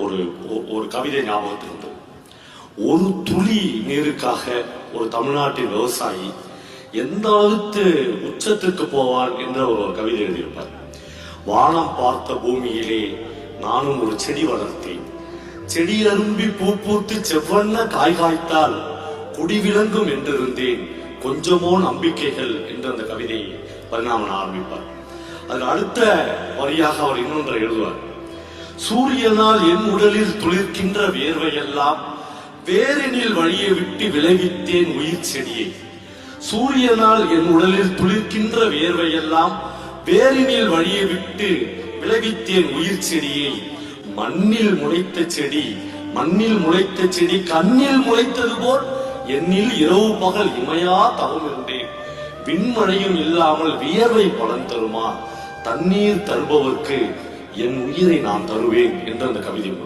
ஒரு ஒரு கவிதை ஞாபகத்தில் உண்டு. ஒரு துளி நீருக்காக ஒரு தமிழ்நாட்டின் விவசாயி எந்த அளவுக்கு உச்சத்திற்கு போவான் என்ற ஒரு கவிதை எழுதியிருப்பார். வானம் பார்த்த பூமியிலே நானும் ஒரு செடி வளர்த்தேன். செடி அரும்பி பூ பூத்து செவ்வண்ண காய் காய்த்தால் குடி விளங்கும் என்றிருந்தேன், கொஞ்சமோ நம்பிக்கைகள் என்று அந்த கவிதையை பரிணாமன் ஆரம்பிப்பார். அதுக்கு அடுத்த வரியாக அவர் இன்னொன்றை எழுதுவார். சூரியனால் என் உடலில் துளிர்க்கின்ற வேர்வையெல்லாம் வேரினில் வழியை விட்டு விளைவித்தேன் உயிர் செடியை. சூரியனால் என் உடலில் துளிர்க்கின்ற வேர்வையெல்லாம் வேரினில் வழியை விட்டு விளைவித்தேன் உயிர் செடியை. மண்ணில் முளைத்த செடி கண்ணில் முளைத்தது போல் என்னில் இரவு பகல் இமையா தவம் இருந்தேன். விண்மழையும் இல்லாமல் வியர்வை பலன் தருமா? தண்ணீர் தருபவர்க்கு என் உயிரை நான் தருவேன் என்று அந்த கவிதை